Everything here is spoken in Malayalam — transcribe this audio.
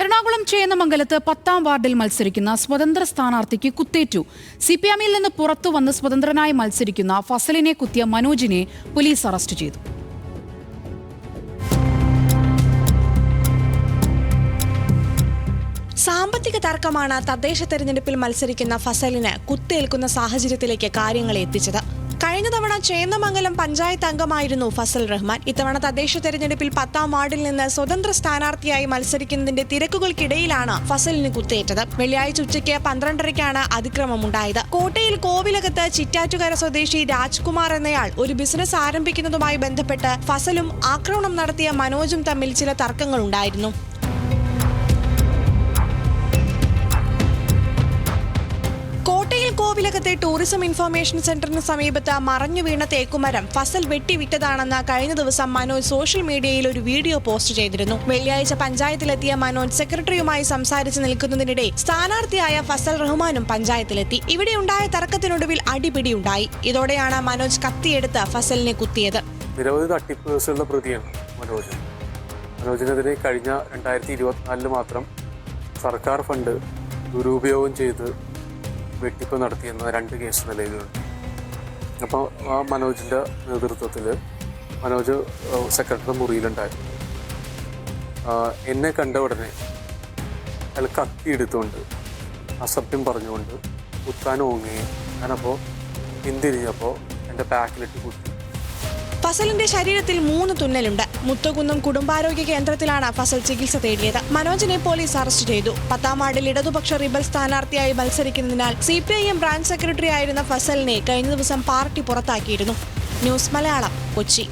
എറണാകുളം ചേന്നമംഗലത്ത് 10ാം വാർഡിൽ മത്സരിക്കുന്ന സ്വതന്ത്ര സ്ഥാനാർത്ഥിക്ക് കുത്തേറ്റു. സിപിഎമ്മിൽ നിന്ന് പുറത്തു വന്ന് സ്വതന്ത്രനായി മത്സരിക്കുന്ന ഫസലിനെ കുത്തിയ മനോജിനെ പോലീസ് അറസ്റ്റ് ചെയ്തു. സാമ്പത്തിക തർക്കമാണ് തദ്ദേശ തെരഞ്ഞെടുപ്പിൽ മത്സരിക്കുന്ന ഫസലിന് കുത്തേൽക്കുന്ന സാഹചര്യത്തിലേക്ക് കാര്യങ്ങളെ എത്തിച്ചത്. കഴിഞ്ഞ തവണ ചേന്നമംഗലം പഞ്ചായത്ത് അംഗമായിരുന്നു ഫസൽ റഹ്മാൻ. ഇത്തവണ തദ്ദേശ തെരഞ്ഞെടുപ്പിൽ 10ാം വാർഡിൽ നിന്ന് സ്വതന്ത്ര സ്ഥാനാർത്ഥിയായി മത്സരിക്കുന്നതിന്റെ തിരക്കുകൾക്കിടയിലാണ് ഫസലിന് കുത്തേറ്റത്. വെള്ളിയാഴ്ച ഉച്ചയ്ക്ക് 12:30ക്കാണ് അതിക്രമമുണ്ടായത്. കോട്ടയിൽ കോവിലകത്ത് ചിറ്റാറ്റുകര സ്വദേശി രാജ്കുമാർ എന്നയാൾ ഒരു ബിസിനസ് ആരംഭിക്കുന്നതുമായി ബന്ധപ്പെട്ട് ഫസലും ആക്രമണം നടത്തിയ മനോജും തമ്മിൽ ചില തർക്കങ്ങളുണ്ടായിരുന്നു. കോട്ടയിൽ കോവിലകത്തെ ടൂറിസം ഇൻഫർമേഷൻ സെന്ററിന് സമീപത്ത് മറഞ്ഞു വീണ തേക്കുമരം ഫസൽ വെട്ടിവിട്ടതാണെന്ന് കഴിഞ്ഞ ദിവസം മനോജ് സോഷ്യൽ മീഡിയയിൽ ഒരു വീഡിയോ പോസ്റ്റ് ചെയ്തിരുന്നു. വെള്ളിയാഴ്ച പഞ്ചായത്തിലെത്തിയ മനോജ് സെക്രട്ടറിയുമായി സംസാരിച്ച് നിൽക്കുന്നതിനിടെ സ്ഥാനാർത്ഥിയായ ഫസൽ റഹ്മാനും പഞ്ചായത്തിലെത്തി. ഇവിടെയുണ്ടായ തർക്കത്തിനൊടുവിൽ അടിപിടിയുണ്ടായി. ഇതോടെയാണ് മനോജ് കത്തിയെടുത്ത് ഫസലിനെ കുത്തിയത്. നിരവധി തട്ടിപ്പ് കേസുകളുടെ പ്രതിയാണ് മനോജിനെതിരെ കഴിഞ്ഞ 2024 മാത്രം സർക്കാർ ഫണ്ട് ദുരുപയോഗം ചെയ്ത് വെട്ടിപ്പ് നടത്തിയെന്ന 2 കേസ് നിലവിലുണ്ട്. അപ്പോൾ ആ മനോജിൻ്റെ നേതൃത്വത്തിൽ മനോജ് സെക്രട്ടറി മുറിയിലുണ്ടായിരുന്നു. എന്നെ കണ്ട ഉടനെ അയാൾ കത്തിയെടുത്തുകൊണ്ട് അസഭ്യം പറഞ്ഞുകൊണ്ട് കുത്താൻ ഓങ്ങുകയും ഞാനപ്പോൾ പിന്തിരിഞ്ഞപ്പോൾ എൻ്റെ ബാക്കിലിട്ട് കുത്തി. ഫസലിന്റെ ശരീരത്തിൽ 3 തുന്നലുണ്ട്. മുത്തകുന്നം കുടുംബാരോഗ്യ കേന്ദ്രത്തിലാണ് ഫസൽ ചികിത്സ തേടിയത്. മനോജിനെ പോലീസ് അറസ്റ്റ് ചെയ്തു. 10ാം വാർഡിൽ ഇടതുപക്ഷ റിബൽ സ്ഥാനാർത്ഥിയായി മത്സരിക്കുന്നതിനാൽ സിപിഐഎം ബ്രാഞ്ച് സെക്രട്ടറി ആയിരുന്ന ഫസലിനെ കഴിഞ്ഞ ദിവസം പാർട്ടി പുറത്താക്കിയിരുന്നു. ന്യൂസ് മലയാളം, കൊച്ചി.